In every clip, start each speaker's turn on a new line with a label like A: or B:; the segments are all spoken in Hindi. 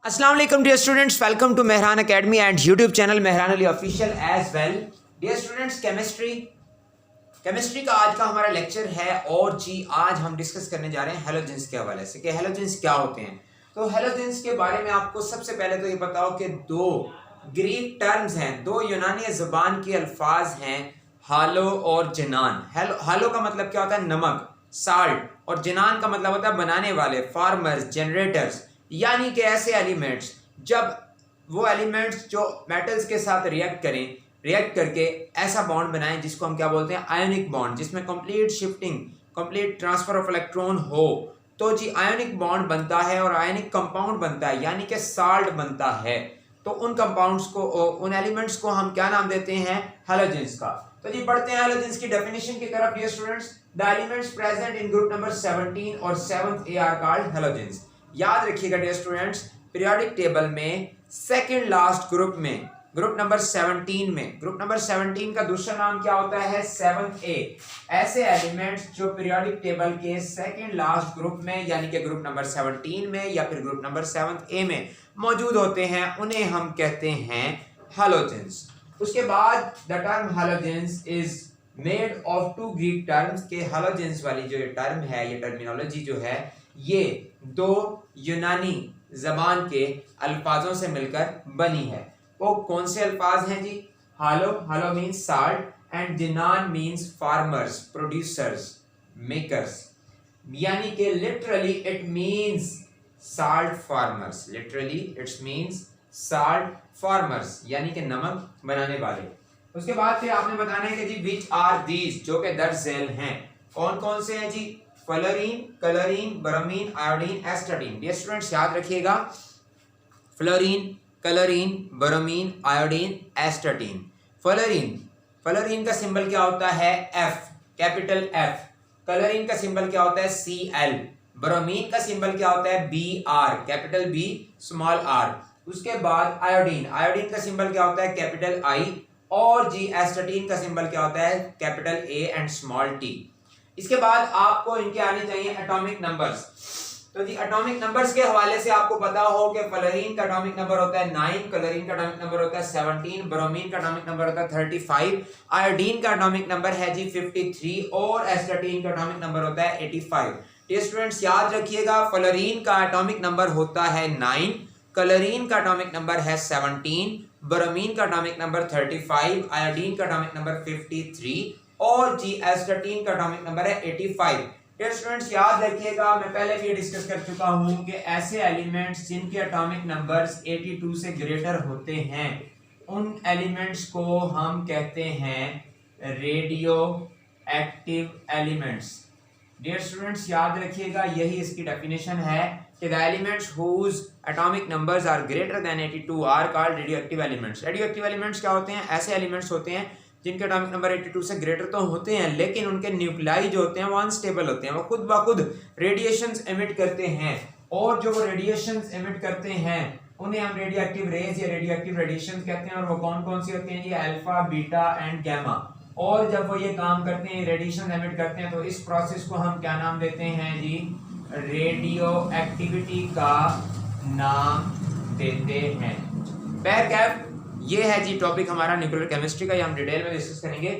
A: अस्सलाम वालेकुम dear students, welcome to Mehran academy and YouTube channel Mehran Ali official as well. Dear students, chemistry का आज का हमारा लेक्चर है और जी आज हम डिस्कस करने जा रहे हैं हैलोजेंस के हवाले से कि हैलोजेंस क्या होते हैं। तो हैलोजेंस के बारे में आपको सबसे पहले तो ये बताओ कि दो ग्रीक टर्म्स हैं, दो यूनानी ज़बान के अल्फाज हैं, हालो और जिनान। हालो का मतलब क्या होता है? नमक, साल्ट, और जिनान का मतलब होता है बनाने वाले, फार्मर्स, जनरेटर्स, यानी कि ऐसे एलिमेंट्स जब वो एलिमेंट्स जो मेटल्स के साथ रिएक्ट करके ऐसा बॉन्ड बनाएं जिसको हम क्या बोलते हैं? आयोनिक बॉन्ड, जिसमें complete shifting, complete transfer of electron हो, तो जी आयोनिक बॉन्ड बनता है और आयोनिक कंपाउंड बनता है, यानी कि साल्ट बनता है। तो उन कंपाउंड्स को, उन एलिमेंट्स को हम क्या नाम देते हैं? हैलोजेंस का। तो जी बढ़ते हैं हैलोजेंस की डेफिनेशन की तरफ। Dear students, the elements present in group number 17 और 7th are called halogens. याद रखिएगा डियर स्टूडेंट्स, पीरियोडिक टेबल में सेकंड लास्ट ग्रुप में, ग्रुप नंबर 17 में, ग्रुप नंबर 17 का दूसरा नाम क्या होता है? 7th ए। ऐसे एलिमेंट्स जो पीरियोडिक टेबल के सेकंड लास्ट ग्रुप में, यानी कि ग्रुप नंबर 17 में या फिर ग्रुप नंबर 7th ए में मौजूद होते हैं, उन्हें हम कहते हैं हैलोजेंस। उसके बाद the term halogens is made of two Greek terms के हैलोजेंस वाली जो ये टर्म है, ये टर्मिनोलॉजी जो है, ये दो यूनानी जबान के अल्फाजों से मिलकर बनी है। वो कौन से अल्फाज हैं जी? Halo, halo means salt, and जिनान मीन्स फार्मर्स, प्रोड्यूसर्स, मेकर्स, यानी कि literally it means salt farmers, literally it's means salt farmers, यानी कि नमक बनाने वाले। उसके बाद फिर आपने बताना है कि जी विच आर दीज, जो कि दर्ज झेल हैं, कौन कौन से हैं जी? Fluorine, chlorine, bromine, iodine, astatine. Dear students याद रखिएगा, fluorine, chlorine, bromine, iodine, astatine. Fluorine का सिंबल क्या होता है? F, capital F. क्लोरीन का सिंबल क्या होता है? Cl। ब्रोमीन का सिंबल क्या होता है? Br, capital B, small R. उसके बाद आयोडीन का सिंबल क्या होता है? Capital I. और जी एस्टाटीन का सिंबल क्या होता है? Capital A and small T. इसके बाद आपको इनके आने चाहिए एटॉमिक नंबर्स। तो जी एटॉमिक नंबर्स के हवाले से आपको पता हो कि फ्लोरीन का एटॉमिक नंबर होता है 9, क्लोरीन का एटॉमिक नंबर होता है 17, ब्रोमीन का एटॉमिक नंबर होता है 35, आयोडीन का एटॉमिक नंबर है जी 53 और एस्टाटीन का एटॉमिक नंबर होता है 85। डियर स्टूडेंट्स याद रखिएगा, फ्लोरीन का एटॉमिक नंबर होता है 9, क्लोरीन का एटॉमिक नंबर है 17, ब्रोमीन का एटॉमिक नंबर 35, आयोडीन का एटॉमिक नंबर 53 और जी एस्टाटीन का एटॉमिक नंबर है 85। डियर स्टूडेंट्स याद रखिएगा, मैं पहले भी डिस्कस कर चुका हूं कि ऐसे एलिमेंट्स जिनके एटॉमिक नंबर्स 82 से ग्रेटर होते हैं, उन एलिमेंट्स को हम कहते हैं radio active elements. Dear students याद रखिएगा, यही इसकी डेफिनेशन है कि the elements whose atomic numbers are greater than 82 are called radioactive elements. Radioactive elements क्या होते हैं? ऐसे एलिमेंट्स होते हैं जिनके एटॉमिक नंबर 82 से ग्रेटर तो होते हैं, लेकिन उनके न्यूक्लियाई जो होते हैं वो अनस्टेबल होते हैं, वो खुद ब खुद रेडिएशंस एमिट करते हैं, और जो वो रेडिएशंस एमिट करते हैं उन्हें हम रेडियोएक्टिव रेज या रेडियोएक्टिव रेडिएशंस कहते हैं। और वो कौन कौन सी होती हैं? ये अल्फा, बीटा एंड गामा। और जब वो ये काम करते हैं, रेडिएशन एमिट करते हैं, तो इस प्रोसेस को हम क्या नाम देते हैं जी? रेडियो एक्टिविटी का नाम देते हैं। बैकअप ये है जी टॉपिक हमारा न्यूक्लियर केमिस्ट्री का, ये हम डिटेल में डिस्कस करेंगे।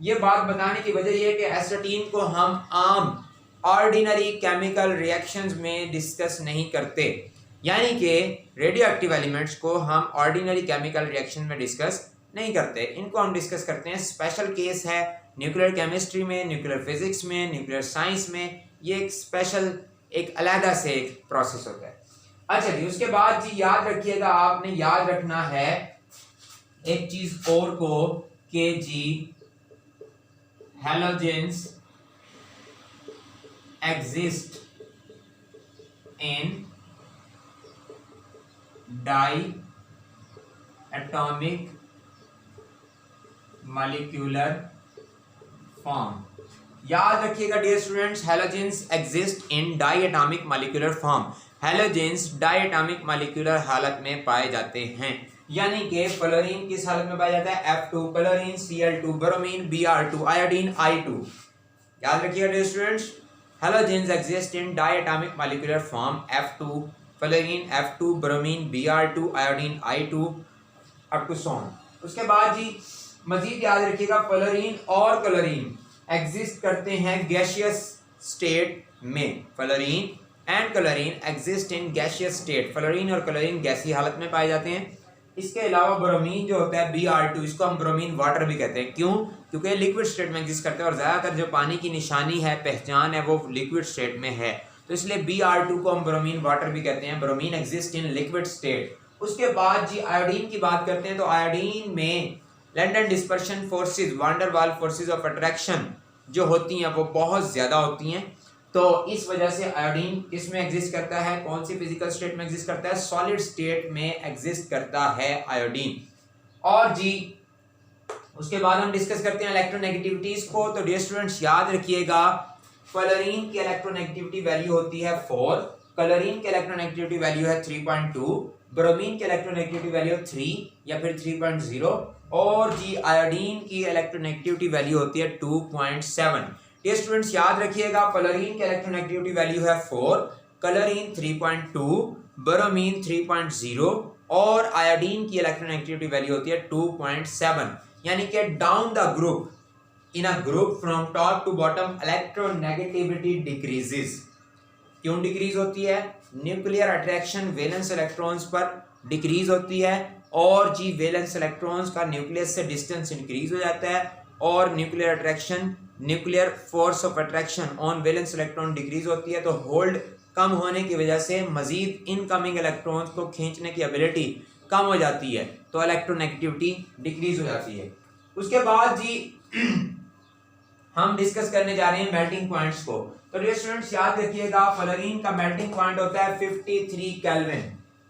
A: ये बात बताने की वजह ये है कि एस्टाटीन को हम आम ऑर्डिनरी केमिकल रिएक्शंस में डिस्कस नहीं करते, यानी कि रेडियो एक्टिव एलिमेंट्स को हम ऑर्डिनरी केमिकल रिएक्शन में डिस्कस नहीं करते। इनको हम डिस्कस करते हैं, स्पेशल केस है न्यूक्लियर केमिस्ट्री में, न्यूक्लियर फिजिक्स में, न्यूक्लियर साइंस में, ये एक स्पेशल, एक अलहदा से एक प्रोसेस होता है। अच्छा जी, उसके बाद जी याद रखिएगा, आपने याद रखना है एक चीज और को के जी halogens exist in diatomic molecular form. याद रखिएगा dear students, halogens exist in diatomic molecular form. Halogens diatomic molecular हालत में पाए जाते हैं, यानी कि फ्लोरीन किस हालत में पाया जाता है? F2, chlorine Cl2, bromine Br2, iodine I2। याद रखिएगा dear students, halogens exist in diatomic molecular form F2, fluorine F2, bromine Br2, iodine I2 up to soon. उसके बाद जी मजीद याद रखिएगा फ्लोरीन और क्लोरीन एग्जिस्ट करते हैं गैसियस स्टेट में। Fluorine and chlorine exist in gaseous state. Fluorine और क्लोरीन गैसीय हालत में पाए जाते हैं। इसके अलावा ब्रोमीन जो होता है Br2, इसको हम ब्रोमीन वाटर भी कहते हैं। क्यों? क्योंकि लिक्विड स्टेट में एग्जिस्ट करते हैं और ज़्यादातर जो पानी की निशानी है, पहचान है, वो लिक्विड स्टेट में है, तो इसलिए Br2 को हम ब्रोमीन वाटर भी कहते हैं। Bromine exist in liquid state. उसके बाद जी आयोडीन की बात करते हैं तो आयोडीन में लंडन डिस्पर्शन फोर्सेस, वांडर वाल फोर्सेस ऑफ अट्रैक्शन जो होती हैं वो बहुत ज़्यादा होती हैं, तो इस वजह से आयोडीन किस में एग्जिस्ट करता है, कौन सी फिजिकल स्टेट में एग्जिस्ट करता है, सॉलिड स्टेट में एग्जिस्ट करता है आयोडीन। और जी उसके बाद हम डिस्कस करते हैं इलेक्ट्रोनेगेटिविटीज को। तो डियर स्टूडेंट्स याद रखिएगा फ्लोरीन की इलेक्ट्रोनेगेटिविटी वैल्यू होती है 4, क्लोरीन की इलेक्ट्रोनेगेटिविटी वैल्यू है 3.2, ब्रोमीन की इलेक्ट्रोनेगेटिविटी वैल्यू 3 या फिर 3.0 और जी आयोडीन की इलेक्ट्रोनेगेटिविटी वैल्यू होती है 2.7। ये स्टूडेंट्स याद रखिएगा फ्लोरीन की इलेक्ट्रोनेगेटिविटी वैल्यू है 4, क्लोरीन 3.2, ब्रोमीन 3.0 और आयोडीन की इलेक्ट्रोनेगेटिविटी वैल्यू होती है 2.7। यानी कि down the group in a group from top to bottom electronegativity decreases. क्यों डिक्रीज होती है? न्यूक्लियर अट्रैक्शन वैलेंस इलेक्ट्रॉन्स पर डिक्रीज होती है और जी वैलेंस इलेक्ट्रॉन्स का न्यूक्लियस से डिस्टेंस इंक्रीज हो जाता है और nuclear attraction, nuclear force of attraction on valence electron decrease होती है, तो होल्ड कम होने की वजह से मजीद इनकमिंग इलेक्ट्रॉन्स को खींचने की एबिलिटी कम हो जाती है, तो इलेक्ट्रोनेगेटिविटी डिक्रीज हो जाती है। उसके बाद जी हम डिस्कस करने जा रहे हैं मेल्टिंग पॉइंट्स को। तो डियर स्टूडेंट्स याद रखिएगा फ्लोरीन का मेल्टिंग पॉइंट होता है 53 केल्विन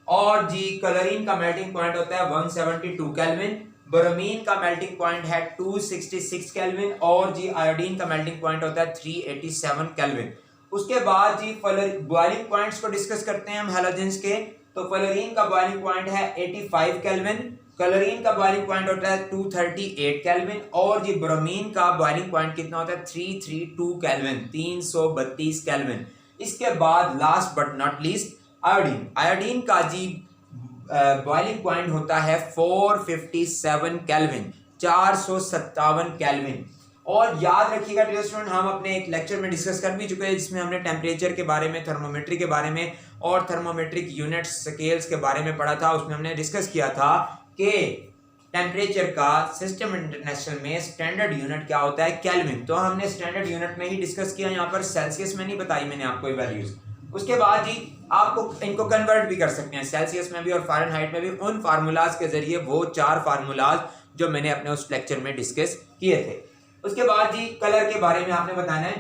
A: और जी क्लोरीन का मेल्टिंग पॉइंट होता है 172 केल्विन, ब्रोमीन का मेल्टिंग पॉइंट है 266 केल्विन और जी आयोडीन का मेल्टिंग पॉइंट होता है 387 केल्विन। उसके बाद जी बॉइलिंग पॉइंट्स को डिस्कस करते हैं हम हैलोजेंस के। तो फ्लोरीन का बॉइलिंग पॉइंट है 85 केल्विन, क्लोरीन का बॉइलिंग पॉइंट होता है 238 केल्विन और जी ब्रोमीन का बॉइलिंग पॉइंट कितना होता है 332 केल्विन, 332 केल्विन। इसके बाद last but not least iodine. Iodine का जी बॉइलिंग पॉइंट होता है 457 केल्विन, 457 केल्विन। और याद रखिएगा डियर स्टूडेंट हम अपने एक लेक्चर में डिस्कस कर भी चुके हैं जिसमें हमने टेम्परेचर के बारे में, थर्मोमेट्री के बारे में और थर्मोमेट्रिक यूनिट्स स्केल्स के बारे में पढ़ा था। उसमें हमने डिस्कस किया था कि टेम्परेचर का सिस्टम इंटरनेशनल में स्टैंडर्ड यूनिट क्या होता है, केल्विन। तो हमने स्टैंडर्ड यूनिट में ही डिस्कस किया, यहाँ पर सेल्सियस में नहीं बताई मैंने आपको ये वैल्यूज। उसके बाद जी आपको इनको कन्वर्ट भी कर सकते हैं सेल्सियस में भी और फ़ारेनहाइट में भी, उन फार्मूलाज के जरिए, वो 4 फार्मूलाज जो मैंने अपने उस लेक्चर में डिस्कस किए थे। उसके बाद जी कलर के बारे में आपने बताना है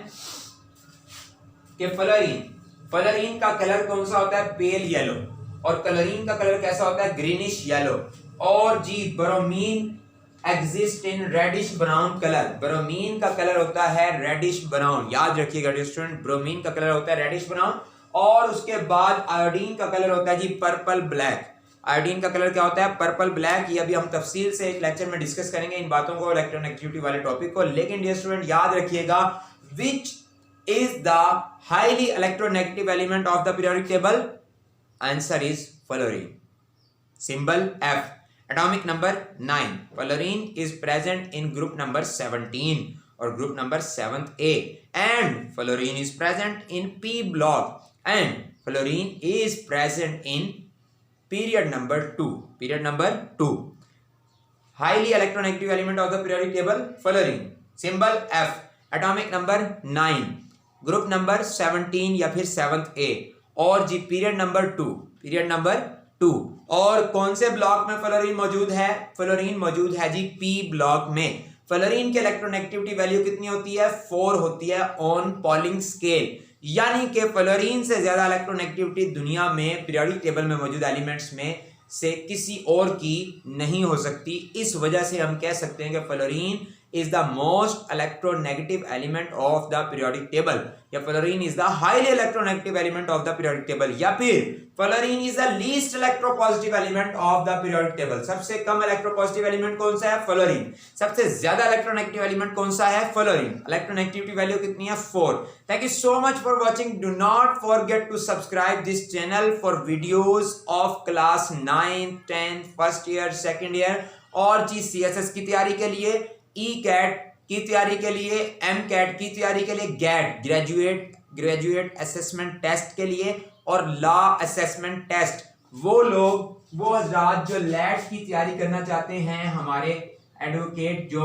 A: कि फ्लोरीन का कलर कौन सा होता है, पेल येलो, और क्लोरीन का कलर कैसा होता है, ग्रीनिश येलो। और जी bromine exist in reddish brown colour, bromine का कलर होता है रेडिश ब्राउन। याद रखिएगा स्टूडेंट ब्रोमीन का कलर होता है रेडिश ब्राउन। और उसके बाद आयोडीन का कलर होता है जी पर्पल ब्लैक। आयोडीन का कलर क्या होता है, पर्पल ब्लैक। ये अभी हम तफसील से एक लेक्चर में डिस्कस करेंगे इन बातों को, इलेक्ट्रोनेगेटिविटी वाले टॉपिक को। लेकिन डियर स्टूडेंट याद रखिएगा which is the highly electronegative element of the periodic table, answer is fluorine, symbol F, atomic number 9। Fluorine is present in group number 17 और group number 7A and fluorine is present in P block and fluorine is present in period number 2 highly electronegative element of the periodic table, fluorine, symbol F, atomic number 9, group number 17 या फिर 7A और जी period number 2 और कौन से ब्लॉक में फ्लोरीन मौजूद है, फ्लोरीन मौजूद है जी P ब्लॉक में। फ्लोरीन की इलेक्ट्रोनेगेटिविटी वैल्यू कितनी होती है, 4 होती है ऑन पॉलिंग स्केल, यानी कि फ्लोरीन से ज्यादा इलेक्ट्रोनेगेटिविटी दुनिया में पीरियोडिक टेबल में मौजूद एलिमेंट्स में से किसी और की नहीं हो सकती। इस वजह से हम कह सकते हैं कि fluorine is the most electronegative element of the periodic table, या fluorine is the highly electronegative element of the periodic table, या फिर fluorine is the least electropositive element of the periodic table. सबसे कम electropositive element कौन सा है? फ्लोरीन. सबसे ज्यादा electronegative element कौन सा है? फ्लोरीन. electronegativity value कितनी है? 4. Thank you so much for watching. Do not forget to subscribe this channel for videos of class 9, 10, first year, second year और जी CSS की तैयारी के लिए, ECAT की तैयारी के लिए, MCAT की तैयारी के लिए, GAT ग्रेजुएट असेसमेंट टेस्ट के लिए और लॉ असेसमेंट टेस्ट, वो लोग वो हजरात जो लैट की तैयारी करना चाहते हैं, हमारे एडवोकेट जो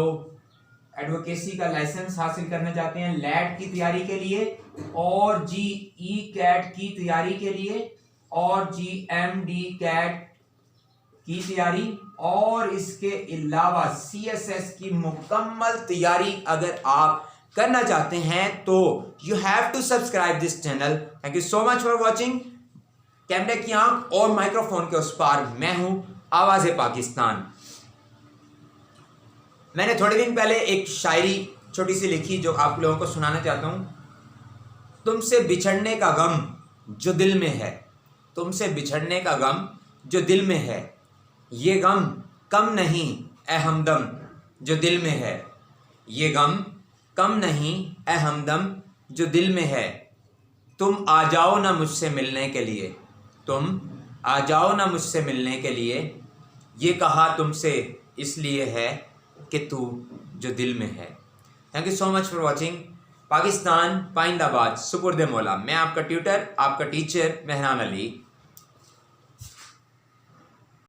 A: एडवोकेसी का लाइसेंस हासिल करना चाहते हैं लैट की तैयारी के लिए और जी ECAT की तैयारी के लिए और जी MD-CAT की तैयारी और इसके अलावा CSS की मुकम्मल तैयारी अगर आप करना चाहते हैं तो you have to subscribe this channel. Thank you so much for watching. कैमरे की आंख और माइक्रोफोन के उस पार मैं हूं, आवाज़े पाकिस्तान. मैंने थोड़े दिन पहले एक शायरी छोटी सी लिखी जो आप लोगों को सुनाना चाहता हूं. तुमसे बिछड़ने का गम जो दिल में है, तुमसे बिछड़ने का गम जो दिल में है, ये गम कम नहीं ए हमदम जो दिल में है, ये गम कम नहीं ए हमदम जो दिल में है. तुम आ जाओ ना मुझसे मिलने के लिए, तुम आ जाओ ना मुझसे मिलने के लिए, ये कहा तुमसे इसलिए है कि तू जो दिल में है. Thank you so much for watching. Pakistan पाइंदाबाद सुपुर्द मौला. मैं आपका ट्यूटर, आपका टीचर मेहरान अली.